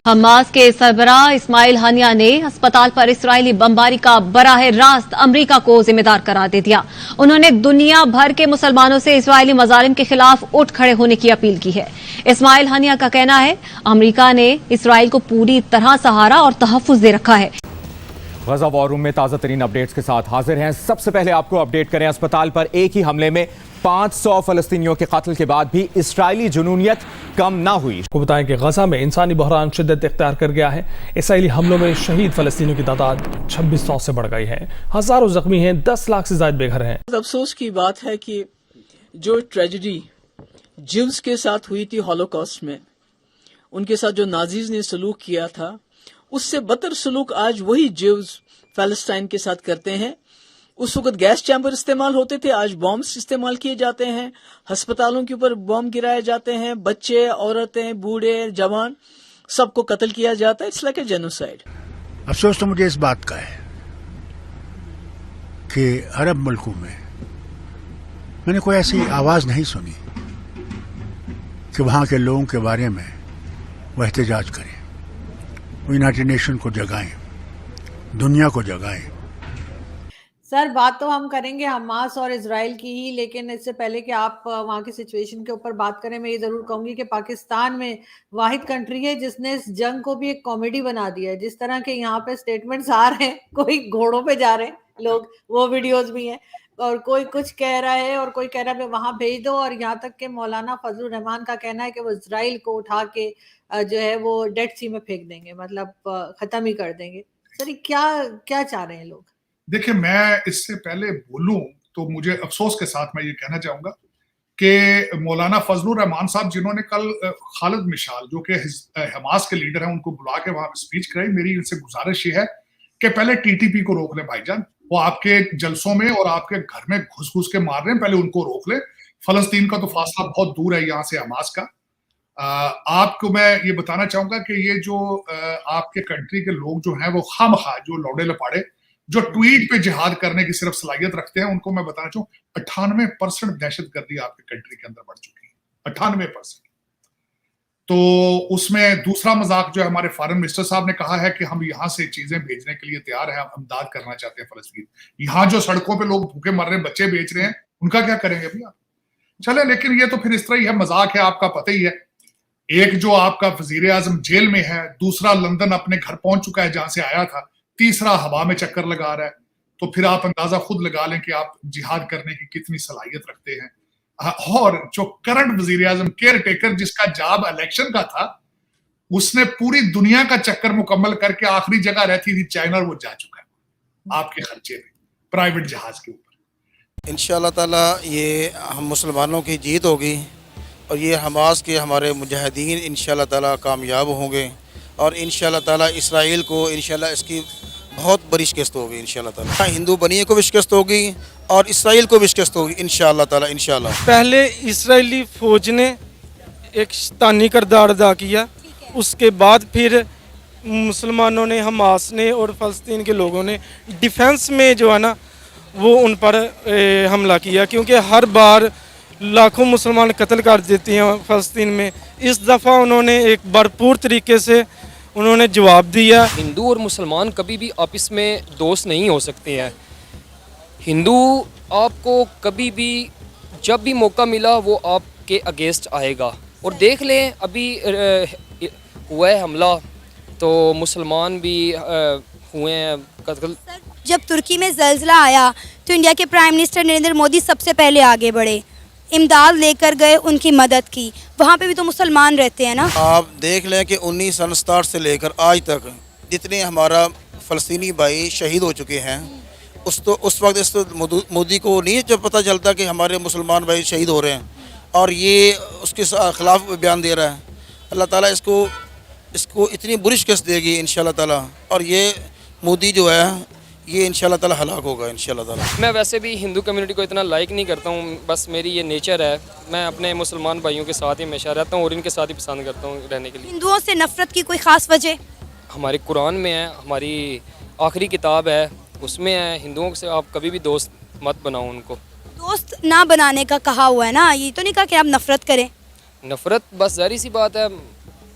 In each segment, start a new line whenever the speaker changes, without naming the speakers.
Hamas के सरबराह इस्माइल हानिया ने अस्पताल पर इसराइली बमबारी का बराह रास्त अमरीका को जिम्मेदार करार दे दिया। उन्होंने दुनिया भर के मुसलमानों से इसराइली मजालिम के खिलाफ उठ खड़े होने की अपील की है। इस्माइल हानिया का कहना है अमरीका ने इसराइल को पूरी तरह सहारा और तहफ्फुज दे रखा है।
गजा वॉर रूम में ताज़ा तरीन अपडेट्स के साथ हाजिर हैं। सबसे पहले आपको अपडेट करें, अस्पताल पर एक ही हमले में 500 फलस्तीनियों के कत्ल के बाद भी इसराइली जुनूनियत कम ना हुई।
को बताएं कि गजा में इंसानी बहरान शिद्दत इख्तियार कर गया है। इसराइली हमलों में शहीद फलस्तीनियों की तादाद 2600 से बढ़ गई है। हजारों जख्मी हैं, 10 लाख से ज्यादा बेघर हैं।
अफसोस की बात है कि जो ट्रेजेडी जिव्स के साथ हुई थी हॉलोकॉस्ट में, उनके साथ जो नाजीज ने सलूक किया था, उससे बदतर सलूक आज वही जिव्स पैलेस्टाइन के साथ करते हैं। उस वक्त गैस चैम्बर इस्तेमाल होते थे, आज बॉम्ब्स इस्तेमाल किए जाते हैं। अस्पतालों के ऊपर बॉम्ब गिराए जाते हैं, बच्चे, औरतें, बूढ़े, जवान, सबको कत्ल किया जाता है। It's like a genocide.
अफसोस तो मुझे इस बात का है कि अरब मुल्कों में मैंने कोई ऐसी आवाज़ नहीं सुनी कि वहाँ के लोगों के बारे में वो एहतजाज करें, वो यूनाइटेड नेशन को जगाएं, दुनिया को जगाएं।
सर, बात तो हम करेंगे हमास और इजराइल की ही, लेकिन इससे पहले कि आप वहाँ की सिचुएशन के ऊपर बात करें, मैं ये जरूर कहूंगी कि पाकिस्तान में वाहिद कंट्री है जिसने इस जंग को भी एक कॉमेडी बना दिया है। जिस तरह के यहाँ पे स्टेटमेंट्स आ रहे हैं, कोई घोड़ों पे जा रहे हैं लोग, वो वीडियोस भी हैं, और कोई कुछ कह रहा है और कोई कह रहा है वहां भेज दो, और यहाँ तक के मौलाना फजलुर रहमान का कहना है कि वो इजराइल को उठा के जो है वो डेड सी में फेंक देंगे, मतलब खत्म ही कर देंगे। सर, क्या क्या चाह रहे हैं लोग?
देखिए, मैं इससे पहले बोलूं तो मुझे अफसोस के साथ मैं ये कहना चाहूंगा कि मौलाना फजलुर रहमान साहब, जिन्होंने कल खालिद मिशाल जो कि हमास के लीडर हैं, उनको बुला के वहां स्पीच कराई, मेरी इनसे गुजारिश ये है कि पहले टीटीपी को रोक लें भाईजान। वो आपके जलसों में और आपके घर में घुस घुस के मार रहे हैं, पहले उनको रोक लें। फलस्तीन का तो फासला बहुत दूर है यहाँ से हमास का। आपको मैं ये बताना चाहूंगा कि ये जो आपके कंट्री के लोग जो हैं वो खामखा जो लौड़े लपाड़े जो ट्वीट पे जिहाद करने की सिर्फ सलाहियत रखते हैं, उनको मैं बताना चाहूँ 98% दहशतगर्दी आपके कंट्री के अंदर बढ़ चुकी है, 98%। तो उसमें दूसरा मजाक जो है, हमारे फॉरेन मिनिस्टर साहब ने कहा है कि हम यहाँ से चीजें भेजने के लिए तैयार हैं, हम इमदाद करना चाहते हैं फलस्तीन। यहाँ जो सड़कों पे लोग भूखे मर रहे हैं, बच्चे बेच रहे हैं, उनका क्या करेंगे भैया? चले, लेकिन ये तो फिर इस तरह ही है, मजाक है, आपका पता ही है। एक जो आपका वजीर आजम जेल में है, दूसरा लंदन अपने घर पहुंच चुका है जहां से आया था, तीसरा हवा में चक्कर लगा रहा है। तो फिर आप अंदाजा खुद लगा लें कि आप जिहाद करने की कितनी सलाहियत रखते हैं। और जो करंट वजीर आजम केयर टेकर, जिसका जॉब इलेक्शन का था, उसने पूरी दुनिया का चक्कर मुकम्मल करके आखिरी जगह रहती थी चाइना, और वो जा चुका है आपके खर्चे में प्राइवेट जहाज के ऊपर।
इंशाअल्लाह ताला ये हम मुसलमानों की जीत होगी और ये हमास के हमारे मुजाहिदीन इंशाअल्लाह ताला कामयाब होंगे, और इंशाअल्लाह ताला इसराइल को इंशाअल्लाह इसकी बहुत बड़ी शिकस्त होगी इंशाअल्लाह ताला। हिंदू बनिए को भी शिकस्त होगी और इसराइल को भी शिकस्त होगी इंशाअल्लाह ताला। इंशाअल्लाह
पहले इसराइली फौज ने एक शैतानी किरदार अदा किया, उसके बाद फिर मुसलमानों ने, हमास ने और फ़लस्तीन के लोगों ने डिफेंस में जो है ना वो उन पर हमला किया, क्योंकि हर बार लाखों मुसलमान कत्ल कर देते हैं फ़लस्तीन में। इस दफ़ा उन्होंने एक भरपूर तरीके से उन्होंने जवाब दिया।
हिंदू और मुसलमान कभी भी आपस में दोस्त नहीं हो सकते हैं। हिंदू आपको कभी भी जब भी मौका मिला वो आपके अगेंस्ट आएगा, और देख लें अभी हुआ है हमला तो मुसलमान भी हुए हैं कत्ल।
जब तुर्की में ज़ल्ज़ला आया तो इंडिया के प्राइम मिनिस्टर नरेंद्र मोदी सबसे पहले आगे बढ़े, इमदाद लेकर गए, उनकी मदद की। वहाँ पे भी तो मुसलमान रहते हैं ना।
आप देख लें कि 1960 से लेकर आज तक जितने हमारा फ़लस्तीनी भाई शहीद हो चुके हैं, उस वक्त मोदी को नहीं जब पता चलता कि हमारे मुसलमान भाई शहीद हो रहे हैं, और ये उसके ख़िलाफ़ बयान दे रहा है। अल्लाह ताला इसको इतनी बुरी शिकस्त देगी इंशाअल्लाह ताला, और ये मोदी जो है ये इंशाअल्लाह ताला हलाक होगा इंशाअल्लाह ताला।
मैं वैसे भी हिंदू कम्युनिटी को इतना लाइक नहीं करता हूँ, बस मेरी ये नेचर है। मैं अपने मुसलमान भाइयों के साथ ही हमेशा रहता हूँ और इनके साथ ही पसंद करता हूँ रहने के लिए।
हिंदुओं से नफरत की कोई ख़ास वजह?
हमारे कुरान में है, हमारी आखिरी किताब है, उसमें है हिंदुओं से आप कभी भी दोस्त मत बनाओ उनको।
दोस्त ना बनाने का कहा हुआ है ना, ये तो नहीं कहा कि आप नफरत करें।
नफरत बस ज़ाहिर सी बात है,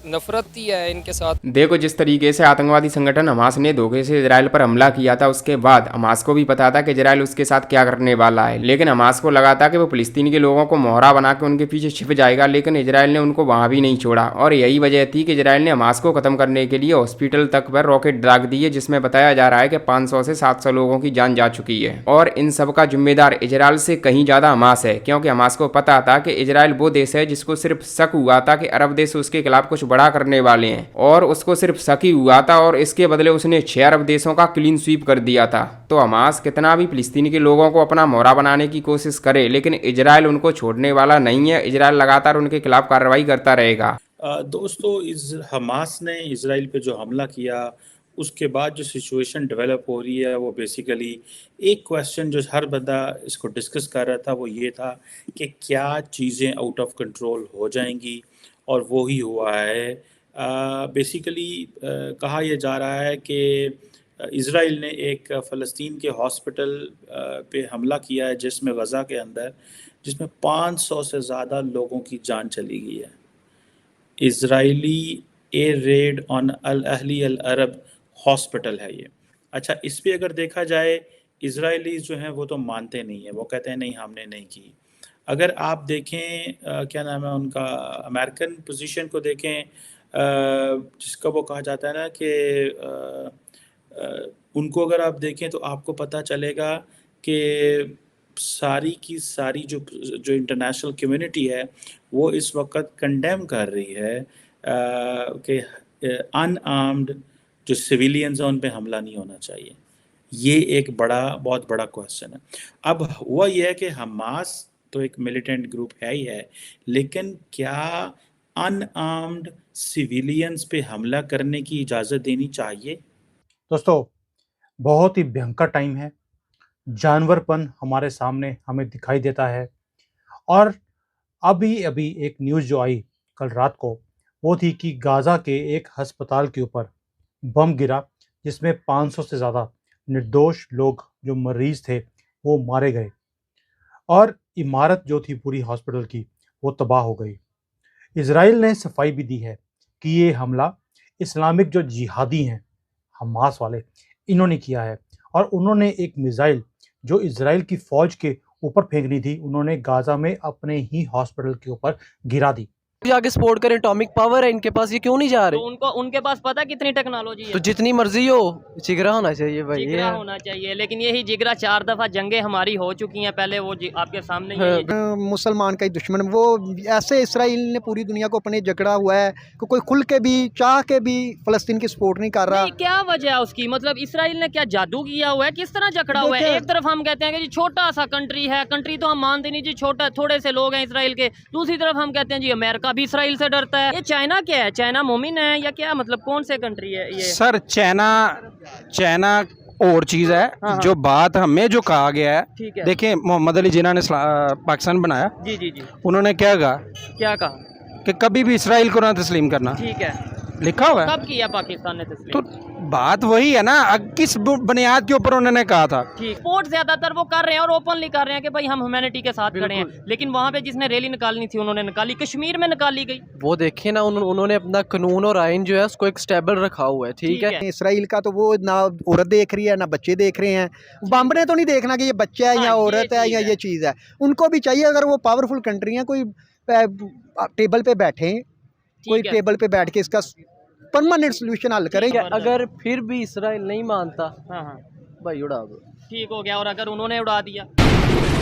नफरत ही है इनके साथ।
देखो, जिस तरीके से आतंकवादी संगठन हमास ने धोखे से इजराइल पर हमला किया था, उसके बाद हमास को भी पता था कि इजराइल उसके साथ क्या करने वाला है, लेकिन हमास को लगा था कि वो फिलिस्तीन के लोगों को मोहरा बना के उनके पीछे छिप जाएगा, लेकिन इजराइल ने उनको वहां भी नहीं छोड़ा। और यही वजह थी कि इजराइल ने हमास को खत्म करने के लिए हॉस्पिटल तक पर रॉकेट दाग दिए, जिसमें बताया जा रहा है कि 500 से 700 लोगों की जान जा चुकी है। और इन सब का जिम्मेदार इजराइल से कहीं ज्यादा हमास है, क्योंकि हमास को पता था कि इजराइल वो देश है जिसको सिर्फ शक हुआ था कि अरब देश उसके खिलाफ कुछ बड़ा करने वाले हैं, और उसको सिर्फ शक ही हुआ था, और इसके बदले उसने 6 अरब देशों का क्लीन स्वीप कर दिया था। तो हमास कितना भी फिलिस्तीन के लोगों को अपना मोहरा बनाने की कोशिश करे, लेकिन इजराइल उनको छोड़ने वाला नहीं है। इजराइल लगातार उनके खिलाफ कार्रवाई करता रहेगा।
दोस्तों, हमास ने इजराइल पे जो हमला किया, उसके बाद जो सिचुएशन डेवलप हो रही है, वो बेसिकली एक क्वेश्चन जो हर बंदा इसको डिस्कस कर रहा था वो ये था कि क्या चीज़ें आउट ऑफ कंट्रोल हो जाएंगी, और वो ही हुआ है। बेसिकली कहा यह जा रहा है कि इज़राइल ने एक फ़लस्तीन के हॉस्पिटल पे हमला किया है, जिसमें गज़ा के अंदर, जिसमें 500 से ज़्यादा लोगों की जान चली गई है। Israeli air raid on Al Ahli Al Arab hospital है ये। अच्छा, इस पे अगर देखा जाए, इजरायलीज़ जो हैं वो तो मानते नहीं हैं, वो कहते हैं नहीं हमने नहीं की। अगर आप देखें क्या नाम है उनका, अमेरिकन पोजीशन को देखें, जिसका वो कहा जाता है ना कि उनको अगर आप देखें तो आपको पता चलेगा कि सारी की सारी जो इंटरनेशनल कम्युनिटी है वो इस वक्त कंडेम कर रही है कि अनआर्म्ड जो सिविलियंस हैं उन पे हमला नहीं होना चाहिए। ये एक बहुत बड़ा क्वेश्चन है। अब हुआ यह है कि हमास तो एक मिलिटेंट ग्रुप है ही है, लेकिन क्या अनआर्म्ड सिविलियंस पे हमला करने की इजाज़त देनी चाहिए?
दोस्तों, बहुत ही भयंकर टाइम है। जानवरपन हमारे सामने हमें दिखाई देता है। और अभी एक न्यूज़ जो आई कल रात को, वो थी कि गाज़ा के एक अस्पताल के ऊपर बम गिरा, जिसमें 500 से ज़्यादा निर्दोष लोग जो मरीज़ थे वो मारे गए, और इमारत जो थी पूरी हॉस्पिटल की वो तबाह हो गई। इज़राइल ने सफाई भी दी है कि ये हमला इस्लामिक जो जिहादी हैं हमास वाले, इन्होंने किया है, और उन्होंने एक मिसाइल जो इज़राइल की फ़ौज के ऊपर फेंकनी थी, उन्होंने गाज़ा में अपने ही हॉस्पिटल के ऊपर गिरा दी।
आगे सपोर्ट करें, एटॉमिक पावर है इनके पास, ये क्यों नहीं जा रहे?
तो उनके पास पता कितनी टेक्नोलॉजी है,
तो जितनी मर्जी हो, जिगरा होना चाहिए भाई,
जिगरा होना चाहिए। लेकिन यही जिगरा 4 दफा जंगें हमारी हो चुकी हैं पहले, वो आपके सामने ही
मुसलमान का ही दुश्मन वो। ऐसे इसराइल ने पूरी दुनिया को अपने जकड़ा हुआ है कि कोई खुल के भी चाह के भी फ़लस्तीन की सपोर्ट नहीं कर रहा।
क्या वजह है उसकी? मतलब इसराइल ने क्या जादू किया हुआ है, किस तरह जकड़ा हुआ है? एक तरफ हम कहते हैं कि जी छोटा सा कंट्री है, कंट्री तो हम मानते नहीं जी, छोटा थोड़े से लोग हैं इसराइल के। दूसरी तरफ हम कहते हैं जी अमेरिका भी इसराइल से डरता है। ये चाइना क्या है? चाइना मोमिन है या क्या? मतलब कौन से कंट्री है ये?
सर, चाइना और चीज़ है।
हाँ।
जो बात हमें जो कहा गया है,
ठीक है।
देखिए मोहम्मद अली जिन्ना ने पाकिस्तान बनाया,
जी,
उन्होंने क्या कहा कि कभी भी इसराइल को ना तस्लीम करना।
ठीक है,
लिखा हुआ है।
कब किया पाकिस्तान ने तस्लीम?
तो बात वही है ना, किस बुनियाद के ऊपर उन्होंने कहा था।
ठीक, सपोर्ट ज्यादातर वो कर रहे हैं और ओपनली कर रहे हैं कि भाई हम ह्यूमैनिटी के साथ खड़े हैं, लेकिन वहाँ पे जिसने रैली निकालनी थी उन्होंने निकाली, कश्मीर में निकाली गई।
वो देखिए ना, उन्होंने अपना कानून और आइन जो है उसको एक स्टेबल रखा हुआ है। ठीक है।
इसराइल का तो वो ना औरत देख रही है ना बच्चे देख रहे हैं। बम ने तो नहीं देखना कि ये बच्चा है या औरत है या ये चीज़ है। उनको भी चाहिए, अगर वो पावरफुल कंट्री है, कोई टेबल पे बैठे, कोई टेबल पे बैठ के इसका परमानेंट सोल्यूशन हल करें।
अगर फिर भी इसराइल नहीं मानता, भाई उड़ा दो,
ठीक हो गया। और अगर उन्होंने उड़ा दिया